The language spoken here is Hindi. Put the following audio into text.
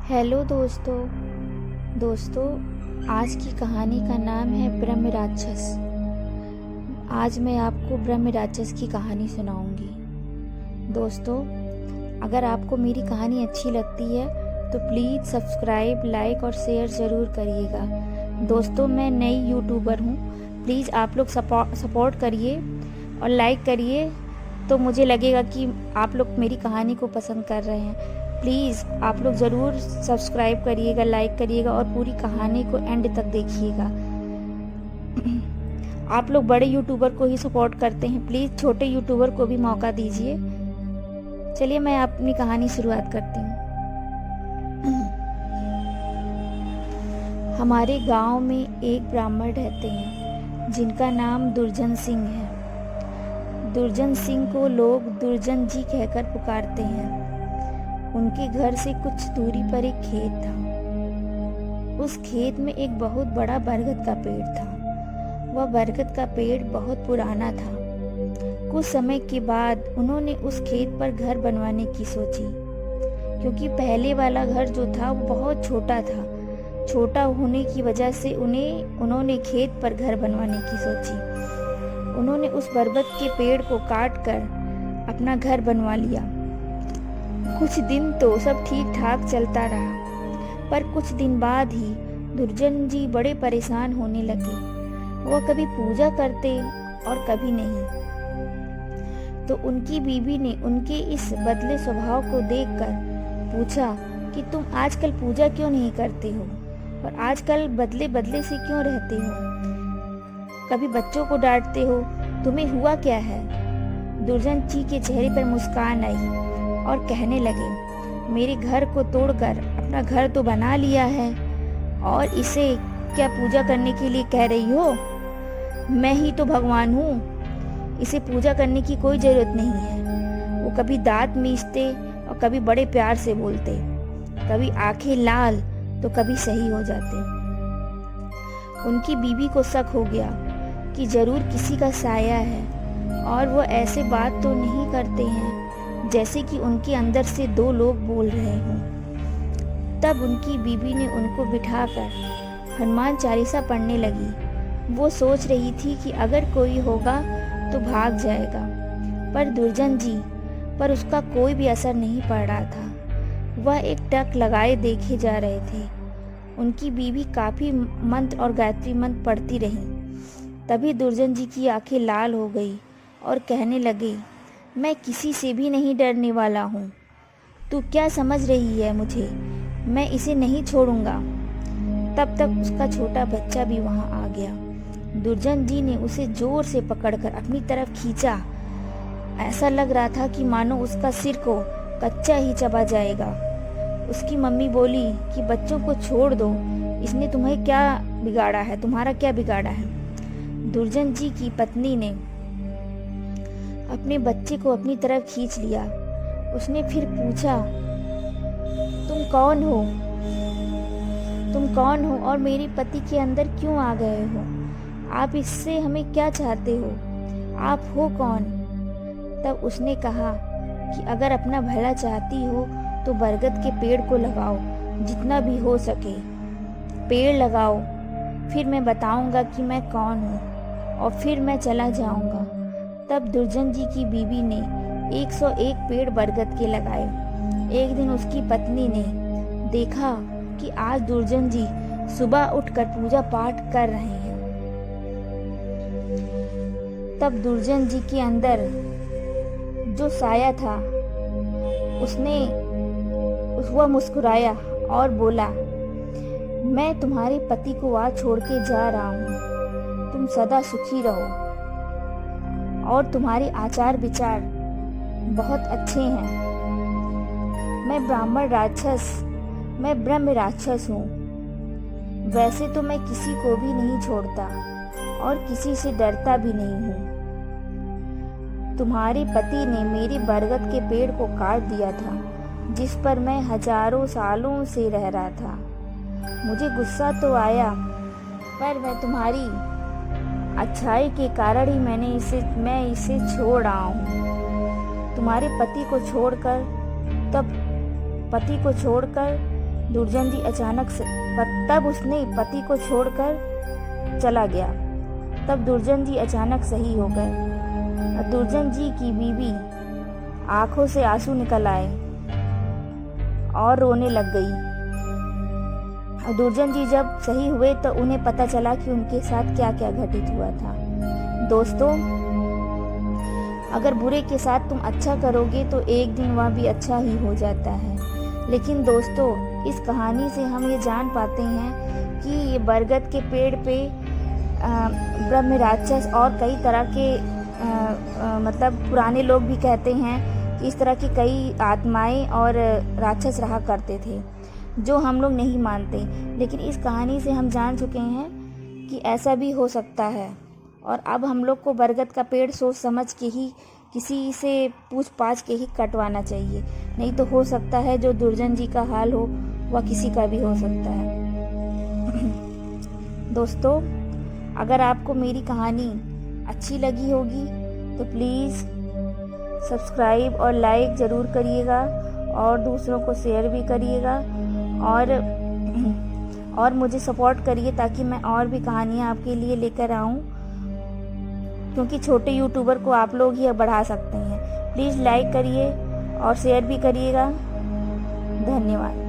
हेलो दोस्तों आज की कहानी का नाम है ब्रह्म राक्षस। आज मैं आपको ब्रह्म राक्षस की कहानी सुनाऊंगी। दोस्तों, अगर आपको मेरी कहानी अच्छी लगती है तो प्लीज़ सब्सक्राइब, लाइक और शेयर ज़रूर करिएगा। दोस्तों, मैं नई यूट्यूबर हूँ, प्लीज़ आप लोग सपोर्ट करिए और लाइक करिए, तो मुझे लगेगा कि आप लोग मेरी कहानी को पसंद कर रहे हैं। प्लीज़ आप लोग ज़रूर सब्सक्राइब करिएगा, लाइक करिएगा और पूरी कहानी को एंड तक देखिएगा। आप लोग बड़े यूट्यूबर को ही सपोर्ट करते हैं, प्लीज़ छोटे यूट्यूबर को भी मौका दीजिए। चलिए मैं अपनी कहानी शुरुआत करती हूँ। हमारे गांव में एक ब्राह्मण रहते हैं जिनका नाम दुर्जन सिंह है। दुर्जन सिंह को लोग दुर्जन जी कहकर पुकारते हैं। उनके घर से कुछ दूरी पर एक खेत था। उस खेत में एक बहुत बड़ा बरगद का पेड़ था। वह बरगद का पेड़ बहुत पुराना था। कुछ समय के बाद उन्होंने उस खेत पर घर बनवाने की सोची, क्योंकि पहले वाला घर जो था वो बहुत छोटा था। छोटा होने की वजह से उन्होंने खेत पर घर बनवाने की सोची। उन्होंने उस बरगद के पेड़ को काट कर अपना घर बनवा लिया। कुछ दिन तो सब ठीक ठाक चलता रहा, पर कुछ दिन बाद ही दुर्जन जी बड़े परेशान होने लगे। वह कभी पूजा करते और कभी नहीं। तो उनकी बीवी ने उनके इस बदले स्वभाव को देखकर पूछा कि तुम आजकल पूजा क्यों नहीं करते हो और आजकल बदले बदले से क्यों रहते हो? कभी बच्चों को डांटते हो, तुम्हें हुआ क्या है? दुर्जन जी के चेहरे पर मुस्कान आई और कहने लगे, मेरे घर को तोड़कर अपना घर तो बना लिया है और इसे क्या पूजा करने के लिए कह रही हो? मैं ही तो भगवान हूँ, इसे पूजा करने की कोई जरूरत नहीं है। वो कभी दांत मीचते और कभी बड़े प्यार से बोलते, कभी आंखें लाल तो कभी सही हो जाते। उनकी बीवी को शक हो गया कि जरूर किसी का साया है और वो ऐसे बात तो नहीं करते हैं जैसे कि उनके अंदर से दो लोग बोल रहे हों। तब उनकी बीवी ने उनको बिठाकर हनुमान चालीसा पढ़ने लगी। वो सोच रही थी कि अगर कोई होगा तो भाग जाएगा, पर दुर्जन जी पर उसका कोई भी असर नहीं पड़ रहा था। वह एक टक लगाए देखे जा रहे थे। उनकी बीवी काफ़ी मंत्र और गायत्री मंत्र पढ़ती रही। तभी दुर्जन जी की आंखें लाल हो गई और कहने लगे, मैं किसी से भी नहीं डरने वाला हूँ। तू क्या समझ रही है मुझे? मैं इसे नहीं छोड़ूंगा। तब तक उसका छोटा बच्चा भी वहाँ आ गया। दुर्जन जी ने उसे जोर से पकड़कर अपनी तरफ खींचा। ऐसा लग रहा था कि मानो उसका सिर को कच्चा ही चबा जाएगा। उसकी मम्मी बोली कि बच्चों को छोड़ दो, इसने तुम्हें क्या बिगाड़ा है, तुम्हारा क्या बिगाड़ा है? दुर्जन जी की पत्नी ने अपने बच्चे को अपनी तरफ खींच लिया। उसने फिर पूछा, तुम कौन हो? तुम कौन हो और मेरे पति के अंदर क्यों आ गए हो? आप इससे हमें क्या चाहते हो? आप हो कौन? तब उसने कहा कि अगर अपना भला चाहती हो तो बरगद के पेड़ को लगाओ, जितना भी हो सके पेड़ लगाओ, फिर मैं बताऊंगा कि मैं कौन हूँ और फिर मैं चला जाऊंगा। तब दुर्जन जी की बीवी ने 101 पेड़ बरगद के लगाए। एक दिन उसकी पत्नी ने देखा कि आज दुर्जन जी सुबह उठकर पूजा पाठ कर रहे हैं। तब दुर्जन जी के अंदर जो साया था वह मुस्कुराया और बोला, मैं तुम्हारे पति को आज छोड़ के जा रहा हूँ। तुम सदा सुखी रहो और तुम्हारे आचार विचार बहुत अच्छे हैं। मैं ब्रह्म राक्षस हूँ। वैसे तो मैं किसी को भी नहीं छोड़ता और किसी से डरता भी नहीं हूँ। तुम्हारे पति ने मेरे बरगद के पेड़ को काट दिया था, जिस पर मैं हजारों सालों से रह रहा था। मुझे गुस्सा तो आया, पर मैं तुम्हारी अच्छाई के कारण ही मैं इसे छोड़ रहा हूँ। तुम्हारे पति को छोड़कर दुर्जन जी अचानक से तब उसने पति को छोड़कर चला गया। तब दुर्जन जी अचानक सही हो गए। दुर्जन जी की बीवी आंखों से आंसू निकल आए और रोने लग गई। दुर्जन जी जब सही हुए तो उन्हें पता चला कि उनके साथ क्या क्या घटित हुआ था। दोस्तों, अगर बुरे के साथ तुम अच्छा करोगे तो एक दिन वह भी अच्छा ही हो जाता है। लेकिन दोस्तों, इस कहानी से हम ये जान पाते हैं कि ये बरगद के पेड़ पे ब्रह्म राक्षस और कई तरह के मतलब पुराने लोग भी कहते हैं कि इस तरह की कई आत्माएं और राक्षस रहा करते थे, जो हम लोग नहीं मानते। लेकिन इस कहानी से हम जान चुके हैं कि ऐसा भी हो सकता है। और अब हम लोग को बरगद का पेड़ सोच समझ के ही किसी से पूछ पाछ के ही कटवाना चाहिए, नहीं तो हो सकता है जो दुर्जन जी का हाल हो वह किसी का भी हो सकता है। दोस्तों, अगर आपको मेरी कहानी अच्छी लगी होगी तो प्लीज़ सब्सक्राइब और लाइक ज़रूर करिएगा और दूसरों को शेयर भी करिएगा और मुझे सपोर्ट करिए ताकि मैं और भी कहानियाँ आपके लिए लेकर आऊँ, क्योंकि छोटे यूट्यूबर को आप लोग ही बढ़ा सकते हैं। प्लीज़ लाइक करिए और शेयर भी करिएगा। धन्यवाद।